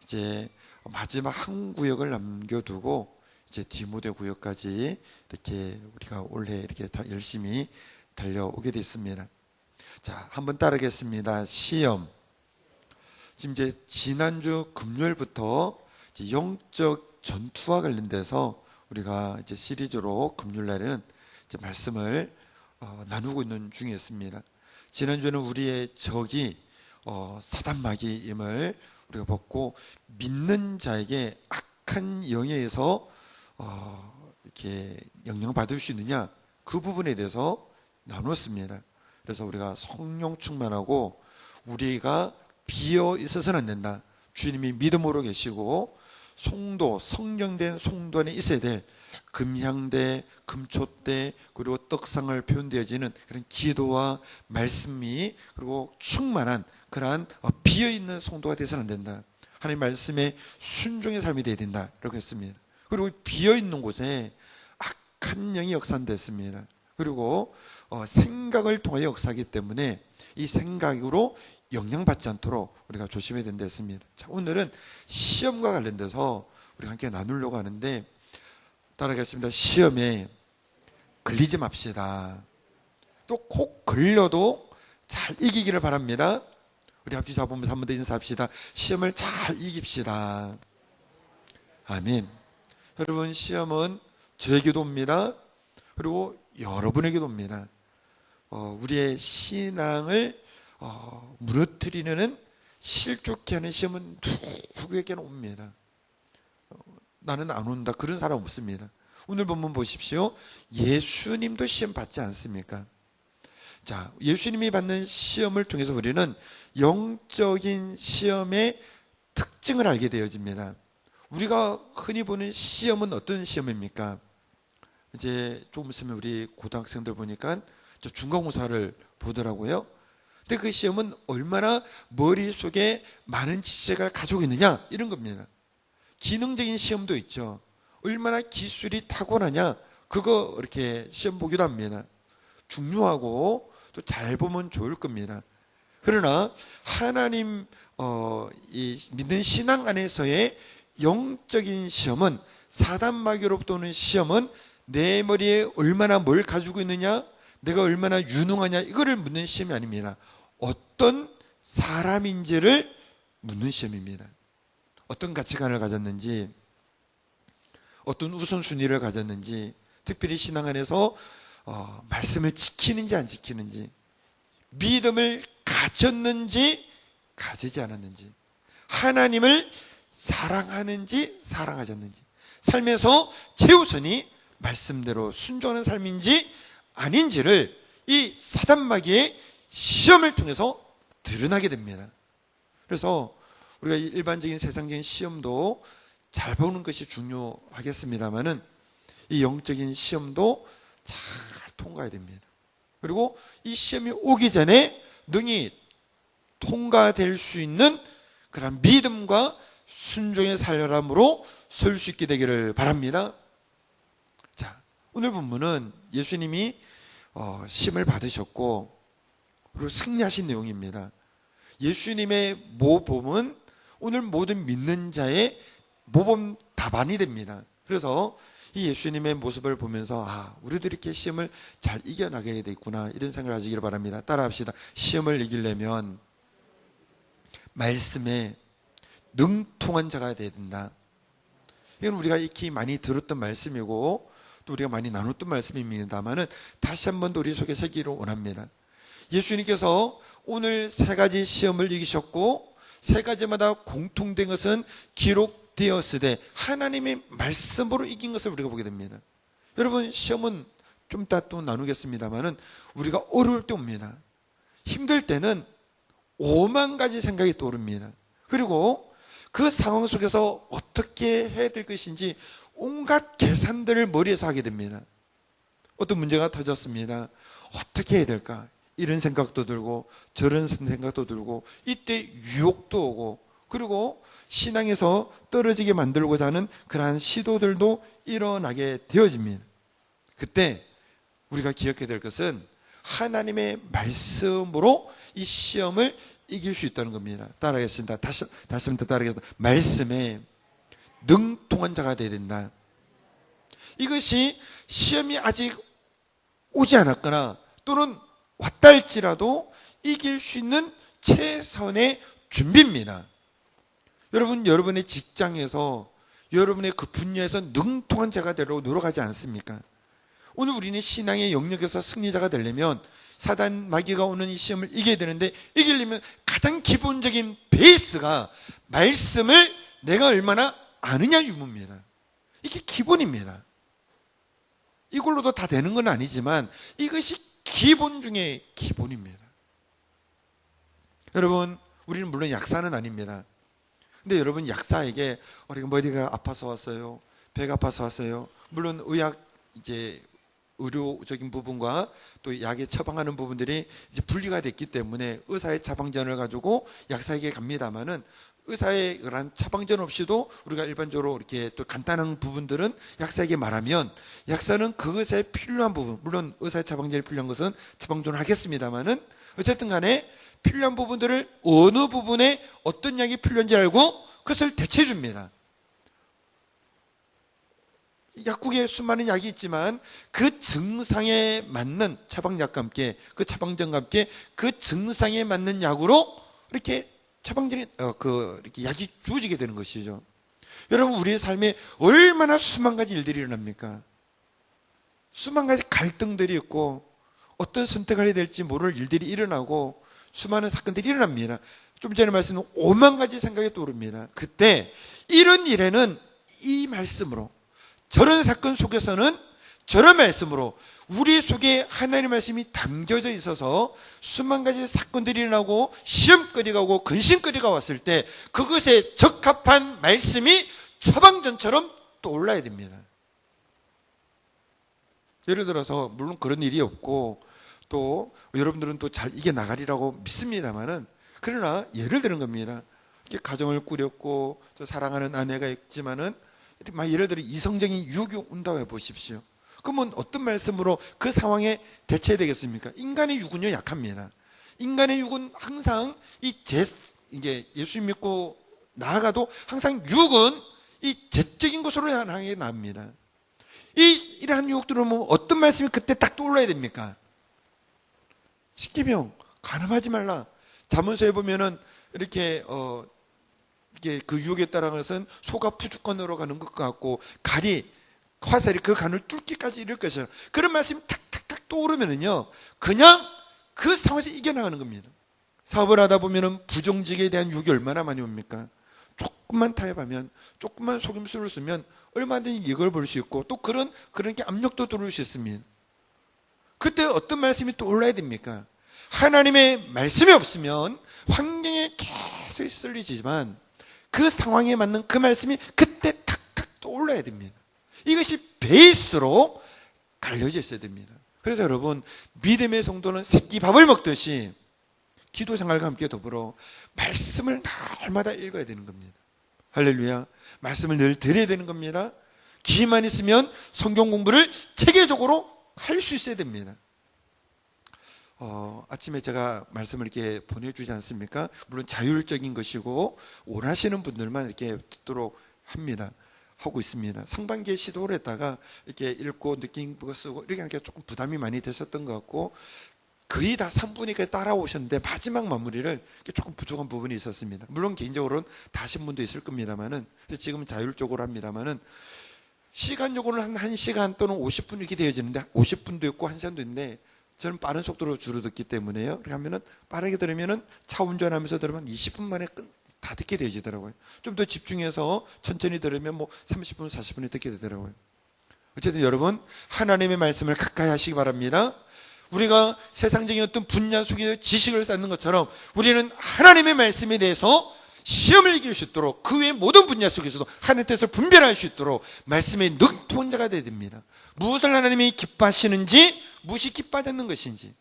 이제 마지막 한 구역을 남겨두고 이제 디모데 구역까지 이렇게 우리가 올해 이렇게 열심히 달려오게 됐습니다. 자, 한번 따르겠습니다. 시험. 지금 이제 지난주 금요일부터 이제 영적 전투와 관련돼서 우리가 이제 시리즈로 금요일 날에는 이제 말씀을 나누고 있는 중이었습니다. 지난주에는 우리의 적이 사단 마귀임을 우리가 봤고, 믿는 자에게 악한 영에 의해서 이렇게 영향받을 수 있느냐, 그 부분에 대해서 나눴습니다. 그래서 우리가 성령 충만하고 우리가 비어 있어서는 안 된다. 주님이 믿음으로 계시고 성도, 성령된 성도 안에 있어야 될 금향대, 금초대, 그리고 떡상을 표현되어지는 그런 기도와 말씀이, 그리고 충만한 그러한 비어있는 성도가 되어서는 안 된다. 하나님 말씀에 순종의 삶이 되어야 된다, 이렇게 했습니다. 그리고 비어있는 곳에 악한 영이 역산됐습니다. 그리고 생각을 통하여 역사하기 때문에 이 생각으로 영향받지 않도록 우리가 조심해야 된다 했습니다. 자, 오늘은 시험과 관련돼서 우리가 함께 나누려고 하는데, 따라하겠습니다. 시험에 걸리지 맙시다. 또 꼭 걸려도 잘 이기기를 바랍니다. 우리 앞뒤 잡으면서 한 번 더 인사합시다. 시험을 잘 이깁시다. 아멘. 여러분, 시험은 저에게도 옵니다. 그리고 여러분에게도 옵니다. 우리의 신앙을 무너뜨리는, 실족케 하는 시험은 누구에게는 옵니다. 나는 안 온다, 그런 사람 없습니다. 오늘 본문 보십시오. 예수님도 시험 받지 않습니까? 자, 예수님이 받는 시험을 통해서 우리는 영적인 시험의 특징을 알게 되어집니다. 우리가 흔히 보는 시험은 어떤 시험입니까? 이제 조금 있으면 우리 고등학생들 보니까 중간고사를 보더라고요. 근데 그 시험은 얼마나 머릿속에 많은 지식을 가지고 있느냐, 이런 겁니다. 기능적인 시험도 있죠. 얼마나 기술이 탁월하냐, 그거 이렇게 시험 보기도 합니다. 중요하고 또 잘 보면 좋을 겁니다. 그러나 하나님 믿는 신앙 안에서의 영적인 시험은, 사단 마귀로부터 오는 시험은 내 머리에 얼마나 뭘 가지고 있느냐, 내가 얼마나 유능하냐, 이거를 묻는 시험이 아닙니다. 어떤 사람인지를 묻는 시험입니다. 어떤 가치관을 가졌는지, 어떤 우선순위를 가졌는지, 특별히 신앙 안에서 말씀을 지키는지 안 지키는지, 믿음을 가졌는지 가지지 않았는지, 하나님을 사랑하는지 사랑하지 않는지, 삶에서 최우선이 말씀대로 순종하는 삶인지 아닌지를 이 사단마귀의 시험을 통해서 드러나게 됩니다. 그래서 우리가 일반적인 세상적인 시험도 잘 보는 것이 중요하겠습니다만은, 이 영적인 시험도 잘 통과해야 됩니다. 그리고 이 시험이 오기 전에 능히 통과될 수 있는 그런 믿음과 순종의 살려람으로 설 수 있게 되기를 바랍니다. 자, 오늘 본문은 예수님이 시험을 받으셨고 그리고 승리하신 내용입니다. 예수님의 모범은 오늘 모든 믿는 자의 모범 답안이 됩니다. 그래서 이 예수님의 모습을 보면서 우리도 이렇게 시험을 잘 이겨나가야 되겠구나, 이런 생각을 하시기를 바랍니다. 따라합시다. 시험을 이기려면 말씀에 능통한 자가 되어야 된다. 이건 우리가 익히 많이 들었던 말씀이고 또 우리가 많이 나눴던 말씀입니다만은, 다시 한 번 더 우리 속에 새기를 원합니다. 예수님께서 오늘 세 가지 시험을 이기셨고, 세 가지마다 공통된 것은 기록되었으되 하나님의 말씀으로 이긴 것을 우리가 보게 됩니다. 여러분, 시험은 좀 이따 또 나누겠습니다만은 우리가 어려울 때 옵니다. 힘들 때는 5만 가지 생각이 떠오릅니다. 그리고 그 상황 속에서 어떻게 해야 될 것인지 온갖 계산들을 머리에서 하게 됩니다. 어떤 문제가 터졌습니다. 어떻게 해야 될까? 이런 생각도 들고 저런 생각도 들고, 이때 유혹도 오고, 그리고 신앙에서 떨어지게 만들고자 하는 그러한 시도들도 일어나게 되어집니다. 그때 우리가 기억해야 될 것은 하나님의 말씀으로 이 시험을 이길 수 있다는 겁니다. 따라하겠습니다. 다시 한번 따라하겠습니다. 말씀에 능통한 자가 되어야 된다. 이것이 시험이 아직 오지 않았거나 또는 왔다 할지라도 이길 수 있는 최선의 준비입니다. 여러분, 여러분의 직장에서 여러분의 그 분야에서 능통한 자가 되려고 노력하지 않습니까? 오늘 우리는 신앙의 영역에서 승리자가 되려면 사단 마귀가 오는 이 시험을 이겨야 되는데, 이기려면 가장 기본적인 베이스가 말씀을 내가 얼마나 아느냐 유무입니다. 이게 기본입니다. 이걸로도 다 되는 건 아니지만 이것이 기본 중에 기본입니다. 여러분, 우리는 물론 약사는 아닙니다. 근데 여러분, 약사에게 우리가 머리가 아파서 왔어요, 배가 아파서 왔어요. 물론 의학 이제 의료적인 부분과 또 약에 처방하는 부분들이 이제 분리가 됐기 때문에 의사의 처방전을 가지고 약사에게 갑니다만은, 의사의 그런 처방전 없이도 우리가 일반적으로 이렇게 또 간단한 부분들은 약사에게 말하면 약사는 그것에 필요한 부분, 물론 의사의 처방전이 필요한 것은 처방전을 하겠습니다만은 어쨌든 간에 필요한 부분들을 어느 부분에 어떤 약이 필요한지 알고 그것을 대체해 줍니다. 약국에 수많은 약이 있지만 그 증상에 맞는 처방약과 함께, 그 처방전과 함께 그 증상에 맞는 약으로 이렇게 처방전이 이렇게 약이 주어지게 되는 것이죠. 여러분, 우리의 삶에 얼마나 수만 가지 일들이 일어납니까? 수만 가지 갈등들이 있고 어떤 선택을 해야 될지 모를 일들이 일어나고 수많은 사건들이 일어납니다. 좀 전에 말씀드린 5만 가지 생각이 떠오릅니다. 그때 이런 일에는 이 말씀으로, 저런 사건 속에서는 저런 말씀으로 우리 속에 하나님의 말씀이 담겨져 있어서 수만 가지 사건들이 일어나고 시험거리가 오고 근심거리가 왔을 때 그것에 적합한 말씀이 처방전처럼 떠올라야 됩니다. 예를 들어서 물론 그런 일이 없고 또 여러분들은 또 잘 이겨나가리라고 믿습니다만은, 그러나 예를 드는 겁니다. 이렇게 가정을 꾸렸고 또 사랑하는 아내가 있지만은 예를 들어 이성적인 유혹이 온다고 해보십시오. 그러면 어떤 말씀으로 그 상황에 대처해야 되겠습니까? 인간의 육은요, 약합니다. 인간의 육은 항상 이게 예수 믿고 나아가도 항상 육은 이 죄적인 것으로 향해 나옵니다. 이러한 유혹들은 뭐 어떤 말씀이 그때 딱 떠올라야 됩니까? 십계명, 간음하지 말라. 자문서에 보면은 이렇게 이게 그 유혹에 따라가는 것은 소가 푸주간으로 가는 것 같고 화살이 그 간을 뚫기까지 이를 것이라. 그런 말씀이 탁탁탁 떠오르면은요, 그냥 그 상황에서 이겨나가는 겁니다. 사업을 하다 보면은 부정직에 대한 유혹이 얼마나 많이 옵니까? 조금만 타협하면, 조금만 속임수를 쓰면 얼마든지 이걸 볼 수 있고 또 그런 게 압력도 들어올 수 있습니다. 그때 어떤 말씀이 떠올라야 됩니까? 하나님의 말씀이 없으면 환경에 계속 쏠리지만 그 상황에 맞는 그 말씀이 그때 탁탁 떠올라야 됩니다. 이것이 베이스로 갈려져 있어야 됩니다. 그래서 여러분, 믿음의 성도는 새끼 밥을 먹듯이 기도 생활과 함께 더불어 말씀을 날마다 읽어야 되는 겁니다. 할렐루야. 말씀을 늘 들어야 되는 겁니다. 기회만 있으면 성경 공부를 체계적으로 할 수 있어야 됩니다. 아침에 제가 말씀을 이렇게 보내주지 않습니까? 물론 자율적인 것이고 원하시는 분들만 이렇게 듣도록 하고 있습니다. 상반기에 시도를 했다가 이렇게 읽고 느낀 거 쓰고 이렇게 하니까 조금 부담이 많이 되셨던 것 같고, 거의 다 3분이 따라오셨는데 마지막 마무리를 조금 부족한 부분이 있었습니다. 물론 개인적으로는 다 하신 분도 있을 겁니다만은, 지금은 자율적으로 합니다만은, 시간적으로는 한 1시간 또는 50분 이렇게 되어지는데 50분도 있고 1시간도 있는데 저는 빠른 속도로 주로 듣기 때문에요. 그렇게 하면은 빠르게 들으면은 차 운전하면서 들으면 20분 만에 다 듣게 되어지더라고요. 좀 더 집중해서 천천히 들으면 뭐 30분, 40분에 듣게 되더라고요. 어쨌든 여러분, 하나님의 말씀을 가까이 하시기 바랍니다. 우리가 세상적인 어떤 분야 속에 지식을 쌓는 것처럼 우리는 하나님의 말씀에 대해서 시험을 이길 수 있도록, 그 외의 모든 분야 속에서도 하나님의 뜻을 분별할 수 있도록 말씀의 능통한 자가 되어야 됩니다. 무엇을 하나님이 기뻐하시는지, 무엇이 기뻐하지 않는 것인지,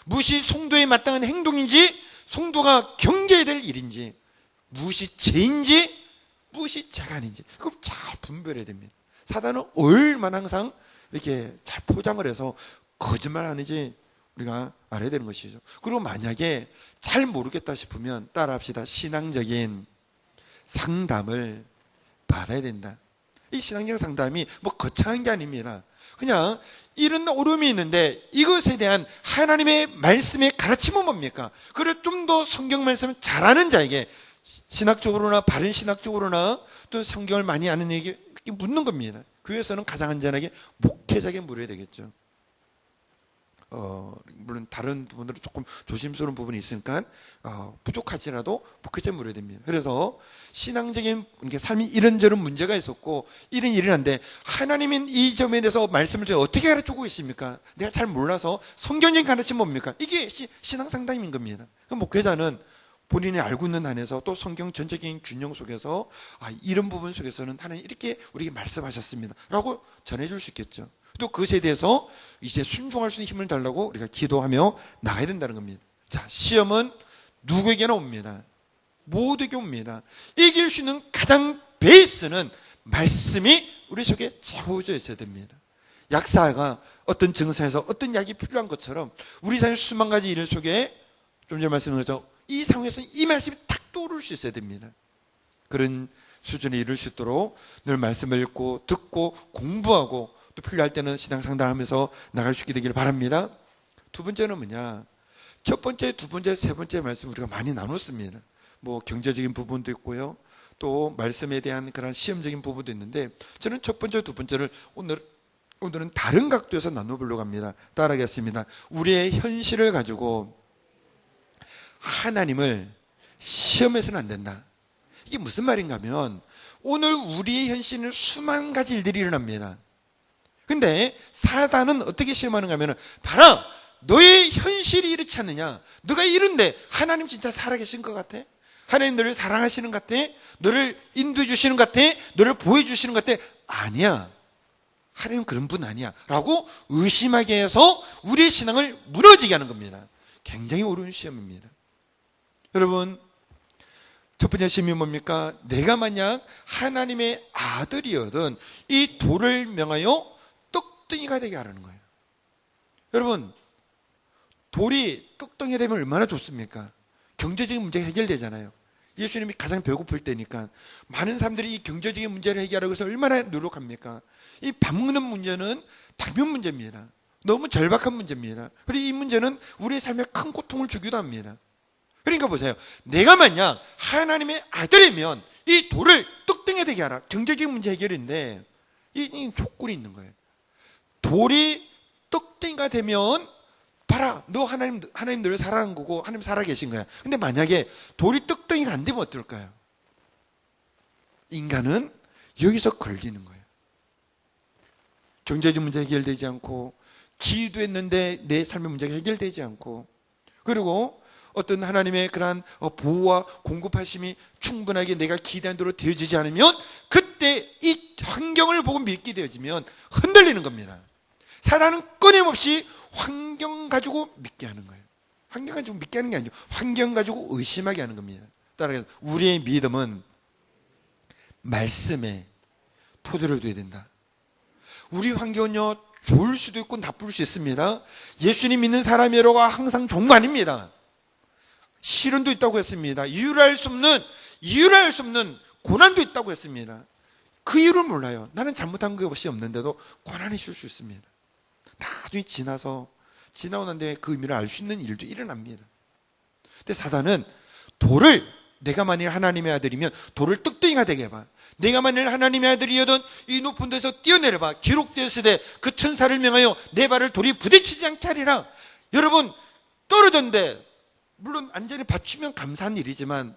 무엇이 성도에 마땅한 행동인지, 성도가 경계해야 될 일인지, 무엇이 죄인지, 무엇이 죄가 아닌지, 그걸 잘 분별해야 됩니다. 사단은 얼마나 항상 이렇게 잘 포장을 해서 거짓말 아니지 우리가 알아야 되는 것이죠. 그리고 만약에 잘 모르겠다 싶으면 따라합시다. 신앙적인 상담을 받아야 된다. 이 신앙적 상담이 뭐 거창한 게 아닙니다. 그냥 이런 어려움이 있는데 이것에 대한 하나님의 말씀의 가르침은 뭡니까? 그걸 좀 더 성경 말씀을 잘 아는 자에게 신학적으로나 바른 신학적으로나 또 성경을 많이 아는 에게 이렇게 묻는 겁니다. 교회에서는 가장 안전하게 목회자에게 물어야 되겠죠. 물론 다른 부분들은 조금 조심스러운 부분이 있으니까 부족하지라도 목회자에 물어야 됩니다. 그래서 신앙적인 삶이 이런저런 문제가 있었고 이런 일이 한데 하나님은 이 점에 대해서 말씀을 저희 어떻게 가르쳐주고 계십니까? 내가 잘 몰라서 성경적인 가르침이 뭡니까? 이게 신앙 상담인 겁니다. 목회자는 본인이 알고 있는 한에서 또 성경 전체적인 균형 속에서 이런 부분 속에서는 하나님 이렇게 우리에게 말씀하셨습니다 라고 전해줄 수 있겠죠. 또 그것에 대해서 이제 순종할 수 있는 힘을 달라고 우리가 기도하며 나가야 된다는 겁니다. 자, 시험은 누구에게나 옵니다. 모두에게 옵니다. 이길 수 있는 가장 베이스는 말씀이 우리 속에 채워져 있어야 됩니다. 약사가 어떤 증상에서 어떤 약이 필요한 것처럼 우리 삶의 수만 가지 일 속에 좀 전에 말씀드렸죠. 이 상황에서 이 말씀이 탁 떠오를 수 있어야 됩니다. 그런 수준에 이룰 수 있도록 늘 말씀을 읽고 듣고 공부하고 또 필요할 때는 신앙 상담하면서 나갈 수 있게 되기를 바랍니다. 두 번째는 뭐냐? 첫 번째, 두 번째, 세 번째 말씀 우리가 많이 나눴습니다. 뭐 경제적인 부분도 있고요. 또 말씀에 대한 그런 시험적인 부분도 있는데 저는 첫 번째, 두 번째를 오늘은 다른 각도에서 나눠보려고 합니다. 따라하겠습니다. 우리의 현실을 가지고 하나님을 시험해서는 안 된다. 이게 무슨 말인가 하면 오늘 우리의 현실은 수만 가지 일들이 일어납니다. 근데 사단은 어떻게 시험하는가 하면 봐라, 너의 현실이 이렇지 않느냐, 너가 이런데 하나님 진짜 살아계신 것 같아? 하나님 너를 사랑하시는 것 같아? 너를 인도해 주시는 것 같아? 너를 보여주시는 것 같아? 아니야, 하나님 그런 분 아니야 라고 의심하게 해서 우리의 신앙을 무너지게 하는 겁니다. 굉장히 어려운 시험입니다. 여러분, 첫 번째 시험이 뭡니까? 내가 만약 하나님의 아들이어든 이 돌을 명하여 떡덩이가 되게 하라는 거예요. 여러분, 돌이 떡덩이가 되면 얼마나 좋습니까? 경제적인 문제가 해결되잖아요. 예수님이 가장 배고플 때니까 많은 사람들이 이 경제적인 문제를 해결하기 위해서 얼마나 노력합니까? 이 밥 먹는 문제는 당면 문제입니다. 너무 절박한 문제입니다. 그리고 이 문제는 우리의 삶에 큰 고통을 주기도 합니다. 그러니까 보세요. 내가 만약 하나님의 아들이면 이 돌을 떡덩이 되게 하라. 경제적인 문제 해결인데 이 조건이 있는 거예요. 돌이 떡덩이가 되면 봐라, 너 하나님 너를 사랑한 거고 하나님 살아계신 거야. 근데 만약에 돌이 떡덩이가 안 되면 어떨까요? 인간은 여기서 걸리는 거예요. 경제적 문제 해결되지 않고, 기도했는데 내 삶의 문제가 해결되지 않고, 그리고 어떤 하나님의 그러한 보호와 공급하심이 충분하게 내가 기대한 대로 되어지지 않으면 그때 이 환경을 보고 믿게 되어지면 흔들리는 겁니다. 사단은 끊임없이 환경 가지고 믿게 하는 거예요. 환경 가지고 믿게 하는 게 아니죠. 환경 가지고 의심하게 하는 겁니다. 따라서 우리의 믿음은 말씀에 토대를 둬야 된다. 우리 환경은요, 좋을 수도 있고 나쁠 수 있습니다. 예수님 믿는 사람이라고 항상 좋은 거 아닙니다. 시련도 있다고 했습니다. 이유를 알 수 없는 고난도 있다고 했습니다. 그 이유를 몰라요. 나는 잘못한 것이 없는데도 고난이 있을 수 있습니다. 나중에 지나고 난 뒤에 그 의미를 알 수 있는 일도 일어납니다. 근데 사단은 돌을, 내가 만일 하나님의 아들이면 돌을 떡덩이가 되게 해봐. 내가 만일 하나님의 아들이어든 이 높은 데서 뛰어내려봐. 기록되었을 때 그 천사를 명하여 내 발을 돌이 부딪히지 않게 하리라. 여러분, 떨어졌는데 물론 안전히 받치면 감사한 일이지만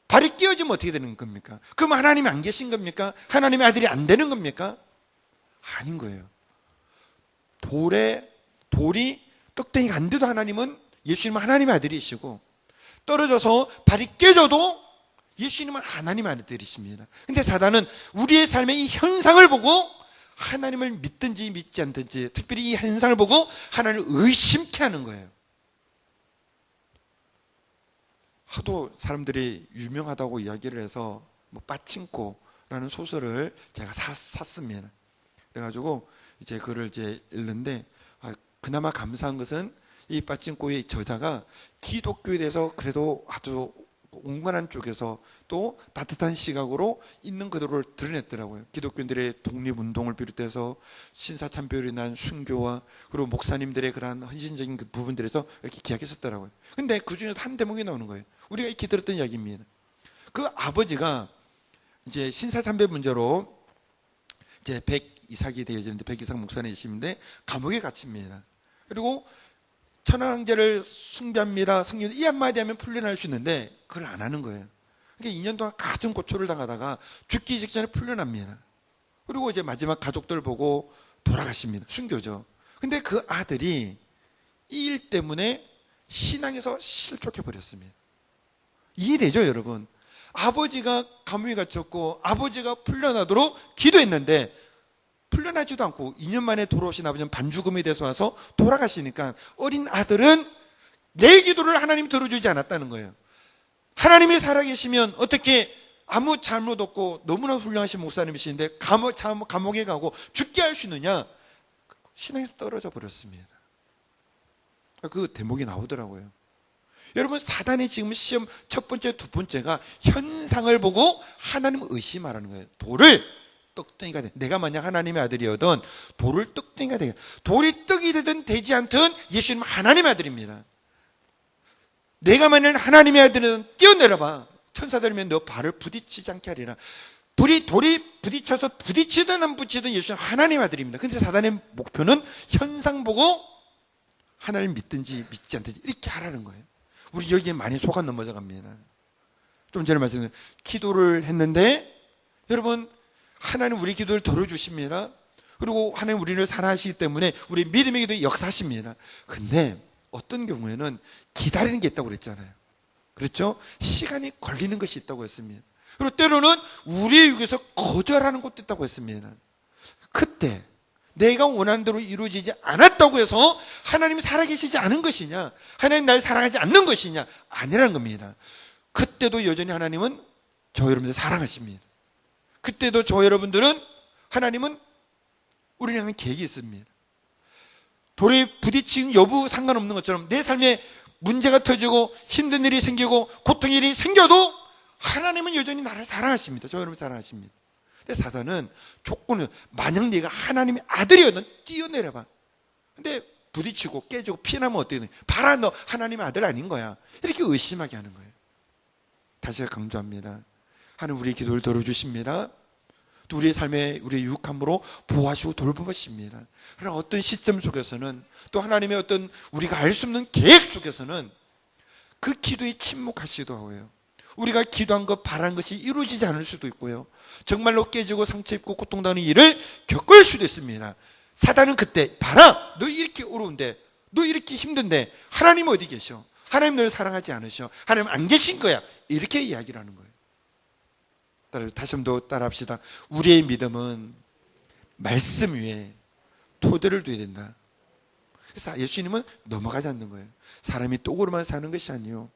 발이 끼어지면 어떻게 되는 겁니까? 그럼 하나님이 안 계신 겁니까? 하나님의 아들이 안 되는 겁니까? 아닌 거예요. 돌이 떡덩이가 안 돼도 하나님은, 예수님은 하나님의 아들이시고, 떨어져서 발이 깨져도 예수님은 하나님의 아들이십니다. 근데 사단은 우리의 삶의 이 현상을 보고 하나님을 믿든지 믿지 않든지, 특별히 이 현상을 보고 하나님을 의심케 하는 거예요. 하도 사람들이 유명하다고 이야기를 해서 빠친코라는 소설을 제가 샀습니다. 그래가지고 이제 그걸 읽는데, 그나마 감사한 것은 이 빠찡코의 저자가 기독교에 대해서 그래도 아주 온건한 쪽에서 또 따뜻한 시각으로 있는 그대로를 드러냈더라고요. 기독교인들의 독립운동을 비롯해서 신사참배로 인한 순교와 그리고 목사님들의 그러한 헌신적인 그 부분들에서 이렇게 기약했었더라고요. 근데 그 중에서 한 대목이 나오는 거예요. 우리가 익히 들었던 이야기입니다. 그 아버지가 이제 신사참배 문제로 이제 100이삭이 되어지는데 100이삭 목사님이신데 감옥에 갇힙니다. 그리고 천황제를 숭배합니다. 성경 이 한마디 하면 풀려날 수 있는데 그걸 안 하는 거예요. 그러니까 2년 동안 가진 고초를 당하다가 죽기 직전에 풀려납니다. 그리고 이제 마지막 가족들 보고 돌아가십니다. 순교죠. 근데 그 아들이 이 일 때문에 신앙에서 실족해 버렸습니다. 이해되죠, 여러분? 아버지가 감옥에 갇혔고 아버지가 풀려나도록 기도했는데 풀려나지도 않고 2년 만에 돌아오신 아버지는 반죽음이 돼서 와서 돌아가시니까 어린 아들은 내 기도를 하나님 들어주지 않았다는 거예요. 하나님이 살아계시면 어떻게 아무 잘못 없고 너무나 훌륭하신 목사님이신데 감옥에 가고 죽게 할 수 있느냐? 신앙에서 떨어져 버렸습니다. 그 대목이 나오더라고요. 여러분, 사단의 지금 시험 첫 번째, 두 번째가 현상을 보고 하나님을 의심하라는 거예요. 돌을 떡덩이가 돼. 내가 만약 하나님의 아들이어든 돌을 떡덩이가 되게. 돌이 떡이 되든 되지 않든 예수님은 하나님의 아들입니다. 내가 만약 하나님의 아들이든 뛰어내려봐. 천사들이면 너 발을 부딪히지 않게 하리라. 돌이 부딪혀서 부딪히든 안 부딪히든 예수님은 하나님의 아들입니다. 근데 사단의 목표는 현상 보고 하나님을 믿든지 믿지 않든지 이렇게 하라는 거예요. 우리 여기에 많이 속아 넘어져 갑니다. 좀 전에 말씀드린 기도를 했는데 여러분, 하나님 우리 기도를 들어주십니다. 그리고 하나님 우리를 사랑하시기 때문에 우리 믿음의 기도에 역사하십니다. 근데 어떤 경우에는 기다리는 게 있다고 그랬잖아요. 그렇죠? 시간이 걸리는 것이 있다고 했습니다. 그리고 때로는 우리의 육에서 거절하는 것도 있다고 했습니다. 그때 내가 원하는 대로 이루어지지 않았다고 해서 하나님이 살아계시지 않은 것이냐, 하나님 날 사랑하지 않는 것이냐, 아니라는 겁니다. 그때도 여전히 하나님은 저 여러분들 사랑하십니다. 그때도 저 여러분들은 하나님은 우리를 향한 계획이 있습니다. 돌에 부딪힌 여부 상관없는 것처럼 내 삶에 문제가 터지고 힘든 일이 생기고 고통의 일이 생겨도 하나님은 여전히 나를 사랑하십니다. 저 여러분 사랑하십니다. 근데 사단은 조건은 만약 네가 하나님의 아들이어는 뛰어내려봐. 근데 부딪히고 깨지고 피나면 어떻게 돼? 봐라, 너 하나님의 아들 아닌 거야. 이렇게 의심하게 하는 거예요. 다시 강조합니다. 하나님 우리의 기도를 들어주십니다. 또 우리의 삶에 우리의 유익함으로 보호하시고 돌보십니다. 그러나 어떤 시점 속에서는 또 하나님의 어떤 우리가 알 수 없는 계획 속에서는 그 기도에 침묵하시기도 하고요. 우리가 기도한 것, 바란 것이 이루어지지 않을 수도 있고요. 정말로 깨지고 상처 입고 고통당하는 일을 겪을 수도 있습니다. 사단은 그때 봐라, 너 이렇게 어려운데, 너 이렇게 힘든데 하나님 어디 계셔? 하나님 너를 사랑하지 않으셔? 하나님 안 계신 거야. 이렇게 이야기를 하는 거예요. 다시 한번 더 따라합시다. 우리의 믿음은 말씀 위에 토대를 둬야 된다. 그래서 예수님은 넘어가지 않는 거예요. 사람이 떡으로만 사는 것이 아니요,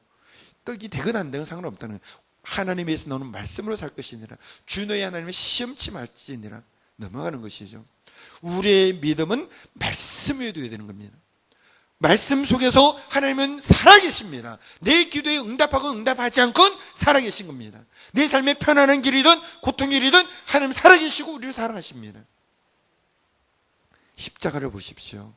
떡이 되건 안 되건 상관없다는 거예요. 하나님에서 나오는 말씀으로 살 것이니라. 주 너희 하나님의 시험치 말지니라. 넘어가는 것이죠. 우리의 믿음은 말씀 위에 둬야 되는 겁니다. 말씀 속에서 하나님은 살아계십니다. 내 기도에 응답하고 응답하지 않건 살아계신 겁니다. 내 삶의 편안한 길이든 고통의 길이든 하나님 살아계시고 우리를 사랑하십니다. 십자가를 보십시오.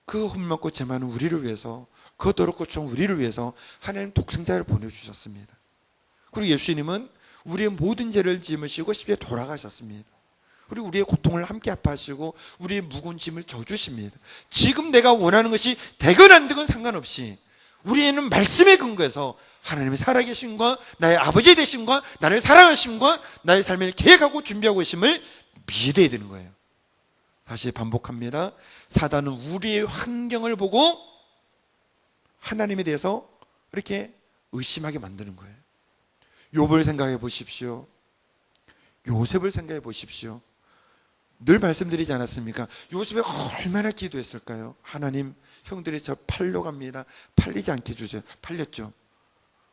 그 험먹고 재많은 우리를 위해서, 그 더럽고 좀 우리를 위해서 하나님 독생자를 보내주셨습니다. 그리고 예수님은 우리의 모든 죄를 짊으시고 십자가에 돌아가셨습니다. 그리고 우리의 고통을 함께 아파하시고 우리의 무거운 짐을 져주십니다. 지금 내가 원하는 것이 되건 안 되건 상관없이 우리에는 말씀에 근거해서 하나님의 살아계심과 나의 아버지 되심과 나를 사랑하심과 나의 삶을 계획하고 준비하고 계심을 믿어야 되는 거예요. 다시 반복합니다. 사단은 우리의 환경을 보고 하나님에 대해서 이렇게 의심하게 만드는 거예요. 욥을 생각해 보십시오. 요셉을 생각해 보십시오. 늘 말씀드리지 않았습니까? 요셉이 얼마나 기도했을까요? 하나님, 형들이 저 팔려갑니다. 팔리지 않게 해주세요. 팔렸죠.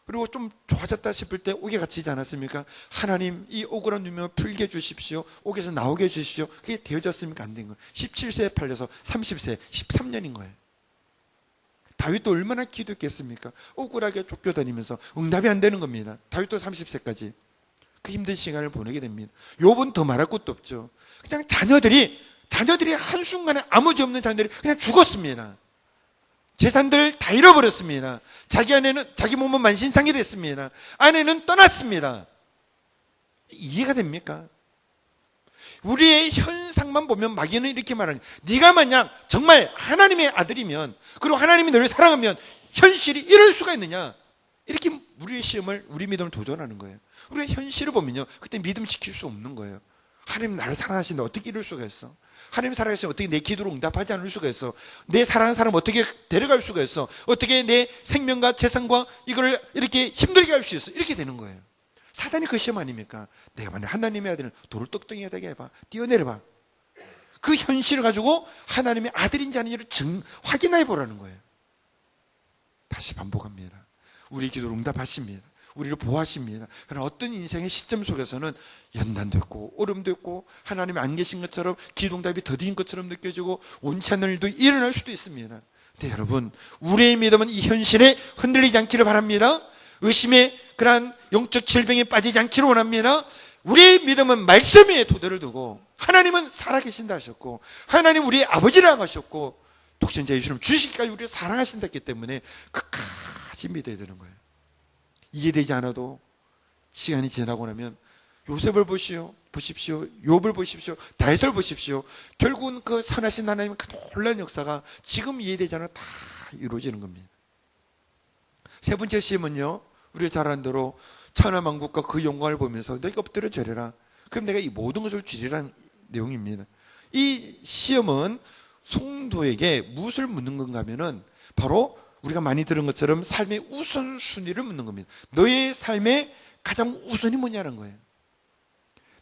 그리고 좀 좋아졌다 싶을 때 옥에 갇히지 않았습니까? 하나님 이 억울한 누명을 풀게 해주십시오. 옥에서 나오게 해주십시오. 그게 되어졌습니까? 안 된 거예요. 17세에 팔려서 30세 13년인 거예요. 다윗도 얼마나 기도했겠습니까? 억울하게 쫓겨다니면서 응답이 안 되는 겁니다. 다윗도 30세까지 그 힘든 시간을 보내게 됩니다. 욥은 더 말할 것도 없죠. 그냥 자녀들이 한순간에 아무 죄 없는 자녀들이 그냥 죽었습니다. 재산들 다 잃어버렸습니다. 자기 아내는, 자기 몸은 만신창이 됐습니다. 아내는 떠났습니다. 이해가 됩니까? 우리의 현상만 보면 마귀는 이렇게 말하니, 네가 만약 정말 하나님의 아들이면, 그리고 하나님이 너를 사랑하면 현실이 이럴 수가 있느냐, 이렇게 우리의 시험을, 우리 믿음을 도전하는 거예요. 우리가 현실을 보면요, 그때 믿음 지킬 수 없는 거예요. 하나님 나를 사랑하시는데 어떻게 이럴 수가 있어? 하나님 사랑하시면 어떻게 내 기도를 응답하지 않을 수가 있어? 내 사랑하는 사람 어떻게 데려갈 수가 있어? 어떻게 내 생명과 재산과 이걸 이렇게 힘들게 할 수 있어? 이렇게 되는 거예요. 사단이 그 시험 아닙니까? 내가 만약 하나님의 아들은 돌을 떡덩이에 되게 해봐, 뛰어내려봐. 그 현실을 가지고 하나님의 아들인지 아닌지를 확인해 보라는 거예요. 다시 반복합니다. 우리 기도를 응답하십니다. 우리를 보호하십니다. 그러나 어떤 인생의 시점 속에서는 연단도 있고 어려움도 있고 하나님이 안 계신 것처럼 기도응답이 더딘 것처럼 느껴지고 원치 않는 일도 일어날 수도 있습니다. 근데 여러분, 우리의 믿음은 이 현실에 흔들리지 않기를 바랍니다. 의심의 그러한 영적 질병에 빠지지 않기를 원합니다. 우리의 믿음은 말씀 위에 토대를 두고, 하나님은 살아계신다 하셨고, 하나님 우리의 아버지라고 하셨고, 독생자 예수님 주시기까지 우리를 사랑하신다 했기 때문에 끝까지 믿어야 되는 거예요. 이해되지 않아도 시간이 지나고 나면 요셉을 보십시오, 욥을 보십시오, 다윗을 보십시오. 결국은 그 선하신 하나님의 그 놀라운 역사가 지금 이해되지 않아도 다 이루어지는 겁니다. 세 번째 시험은요, 우리가 잘 아는 대로 천하만국과 그 영광을 보면서 너희가 엎드려 절해라, 그럼 내가 이 모든 것을 주리라는 내용입니다. 이 시험은 성도에게 무엇을 묻는 건가 하면은 바로 우리가 많이 들은 것처럼 삶의 우선순위를 묻는 겁니다. 너의 삶의 가장 우선이 뭐냐는 거예요.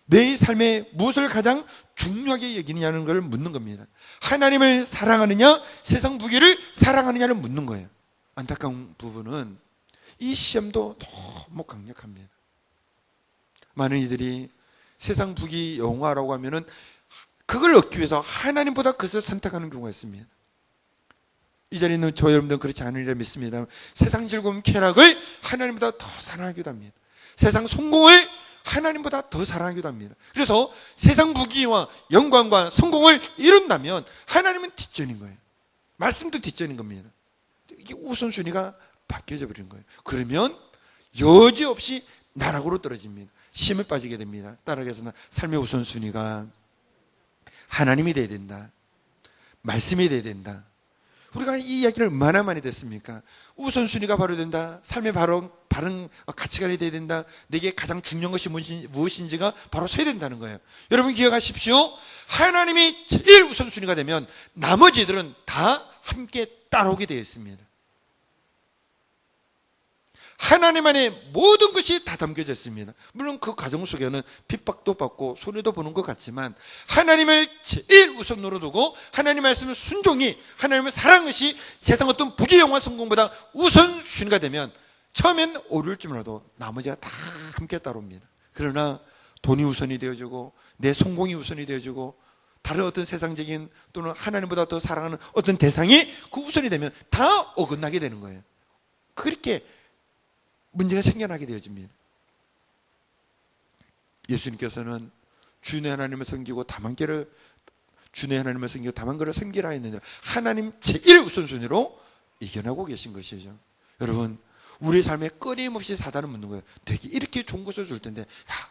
내 삶에 무엇을 가장 중요하게 여기느냐는 걸 묻는 겁니다. 하나님을 사랑하느냐, 세상 부귀를 사랑하느냐를 묻는 거예요. 안타까운 부분은 이 시험도 너무 강력합니다. 많은 이들이 세상 부귀 영화라고 하면은 그걸 얻기 위해서 하나님보다 그것을 선택하는 경우가 있습니다. 이 자리에 있는 저 여러분들은 그렇지 않으리라 믿습니다. 세상 즐거움, 쾌락을 하나님보다 더 사랑하기도 합니다. 세상 성공을 하나님보다 더 사랑하기도 합니다. 그래서 세상 부귀와 영광과 성공을 이룬다면 하나님은 뒷전인 거예요. 말씀도 뒷전인 겁니다. 이게 우선순위가 바뀌어져 버리는 거예요. 그러면 여지없이 나락으로 떨어집니다. 시험에 빠지게 됩니다. 따라서 삶의 우선순위가 하나님이 돼야 된다, 말씀이 돼야 된다. 우리가 이 이야기를 얼마나 많이 듣습니까? 우선순위가 바로 된다, 삶의 바른 가치관이 돼야 된다, 내게 가장 중요한 것이 무엇인지가 바로 서야 된다는 거예요. 여러분 기억하십시오. 하나님이 제일 우선순위가 되면 나머지들은 다 함께 따라오게 되어 있습니다. 하나님 안에 모든 것이 다 담겨져 있습니다. 물론 그 과정 속에는 핍박도 받고 손해도 보는 것 같지만, 하나님을 제일 우선으로 두고 하나님 말씀을 순종히 하나님을 사랑하는 것이 세상 어떤 부귀 영화 성공보다 우선순위가 되면 처음엔 어려울지 몰라도 나머지가 다 함께 따라옵니다. 그러나 돈이 우선이 되어지고 내 성공이 우선이 되어지고 다른 어떤 세상적인 또는 하나님보다 더 사랑하는 어떤 대상이 그 우선이 되면 다 어긋나게 되는 거예요. 그렇게 문제가 생겨나게 되어집니다. 예수님께서는 주의 하나님을 섬기고 다만교를 섬기라 했느니라. 하나님 제일 우선순위로 이겨나고 계신 것이죠. 여러분, 우리의 삶에 끊임없이 사단을 묻는 거예요. 되게 이렇게 좋은 것을 줄 텐데, 야,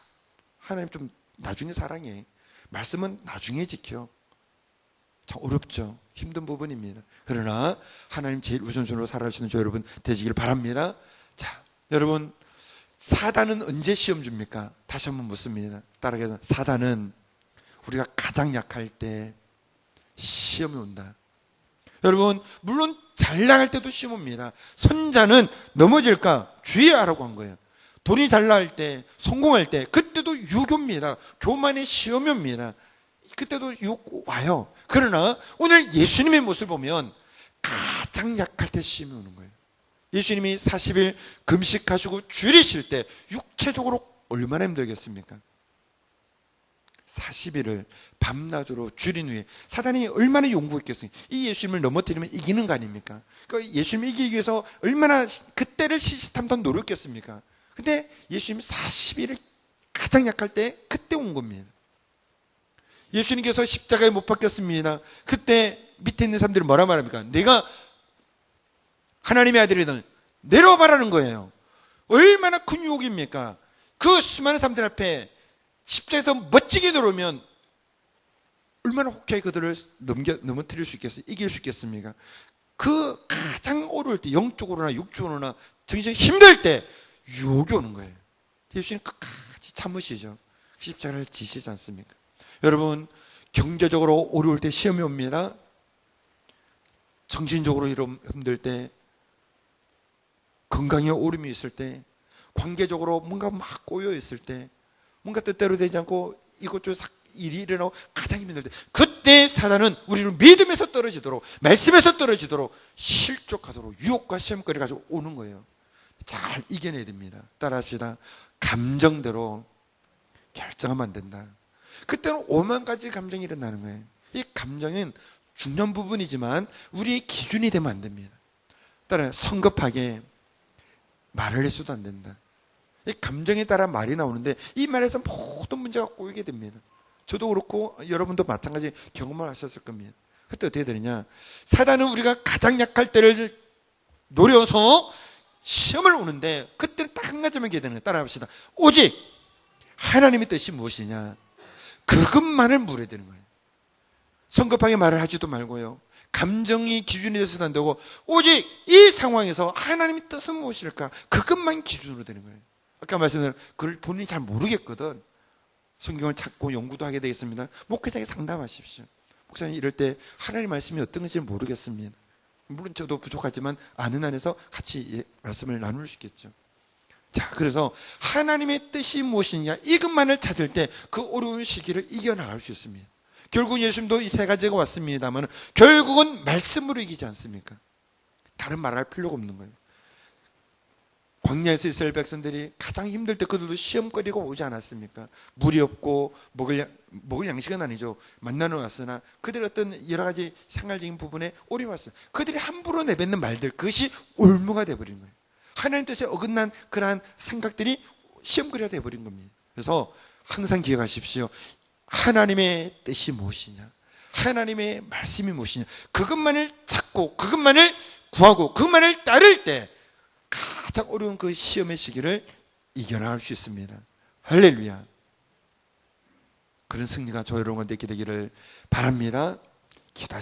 하나님 좀 나중에 사랑해, 말씀은 나중에 지켜. 참 어렵죠. 힘든 부분입니다. 그러나 하나님 제일 우선순위로 살아가시는 저 여러분 되시길 바랍니다. 자, 여러분, 사단은 언제 시험 줍니까? 다시 한번 묻습니다. 따라서 사단은 우리가 가장 약할 때 시험이 온다. 여러분, 물론 잘 나갈 때도 시험 옵니다. 선자는 넘어질까 주의하라고 한 거예요. 돈이 잘 나갈 때, 성공할 때, 그때도 유교입니다. 교만의 시험이 옵니다. 그때도 유혹 와요. 그러나 오늘 예수님의 모습을 보면 가장 약할 때 시험이 오는 거예요. 예수님이 40일 금식하시고 줄이실 때 육체적으로 얼마나 힘들겠습니까? 40일을 밤낮으로 줄인 후에 사단이 얼마나 용구했겠습니까? 이 예수님을 넘어뜨리면 이기는 거 아닙니까? 그러니까 예수님을 이기기 위해서 얼마나 그때를 시시탐탐 노력했습니까? 근데 예수님이 40일을 가장 약할 때 그때 온 겁니다. 예수님께서 십자가에 못 박혔습니다. 그때 밑에 있는 사람들이 뭐라 말합니까? 내가 하나님의 아들이든 내려와봐라는 거예요. 얼마나 큰 유혹입니까? 그 수많은 사람들 앞에 십자가에서 멋지게 들어오면 얼마나 혹하게 그들을 넘어뜨릴 수 있겠어요? 이길 수 있겠습니까? 그 가장 어려울 때, 영적으로나 육적으로나 정신이 힘들 때 유혹이 오는 거예요. 예수님 끝까지 참으시죠. 십자가를 지시지 않습니까? 여러분, 경제적으로 어려울 때 시험이 옵니다. 정신적으로 힘들 때, 건강에 오름이 있을 때, 관계적으로 뭔가 막 꼬여 있을 때, 뭔가 뜻대로 되지 않고 이것저것 일이 일어나고 가장 힘들 때, 그때 사단은 우리를 믿음에서 떨어지도록, 말씀에서 떨어지도록 실족하도록 유혹과 시험거리를 가지고 오는 거예요. 잘 이겨내야 됩니다. 따라합시다. 감정대로 결정하면 안 된다. 그때는 5만 가지 감정이 일어나는 거예요. 이 감정은 중요한 부분이지만 우리의 기준이 되면 안 됩니다. 따라 성급하게 말을 해서도 안 된다. 이 감정에 따라 말이 나오는데 이 말에서 모든 문제가 꼬이게 됩니다. 저도 그렇고 여러분도 마찬가지 경험을 하셨을 겁니다. 그때 어떻게 되느냐, 사단은 우리가 가장 약할 때를 노려서 시험을 오는데 그때는 딱 한 가지만 기대는 거예요. 따라합시다. 오직 하나님의 뜻이 무엇이냐, 그것만을 물어야 되는 거예요. 성급하게 말을 하지도 말고요, 감정이 기준이 돼서도 안 되고, 오직 이 상황에서 하나님의 뜻은 무엇일까, 그것만 기준으로 되는 거예요. 아까 말씀드린 그걸 본인이 잘 모르겠거든. 성경을 찾고 연구도 하게 되겠습니다. 목회자에게 상담하십시오. 목사님, 이럴 때 하나님 말씀이 어떤 건지 모르겠습니다. 물론 저도 부족하지만 아는 안에서 같이 말씀을 나눌 수 있겠죠. 자, 그래서 하나님의 뜻이 무엇이냐, 이것만을 찾을 때 그 어려운 시기를 이겨나갈 수 있습니다. 결국 예수님도 이 세 가지가 왔습니다만 결국은 말씀으로 이기지 않습니까? 다른 말할 필요가 없는 거예요. 광야에서 이스라엘 백성들이 가장 힘들 때 그들도 시험거리가 오지 않았습니까? 물이 없고 먹을 양식은 아니죠. 만나러 왔으나 그들의 어떤 여러 가지 생활적인 부분에 어려웠어요. 그들이 함부로 내뱉는 말들, 그것이 올무가 되어버린 거예요. 하나님 뜻에 어긋난 그러한 생각들이 시험거리가 되어버린 겁니다. 그래서 항상 기억하십시오. 하나님의 뜻이 무엇이냐, 하나님의 말씀이 무엇이냐, 그것만을 찾고 그것만을 구하고 그것만을 따를 때 가장 어려운 그 시험의 시기를 이겨나갈 수 있습니다. 할렐루야. 그런 승리가 저 여러분한테 있게 되기를 바랍니다. 기도하십시오.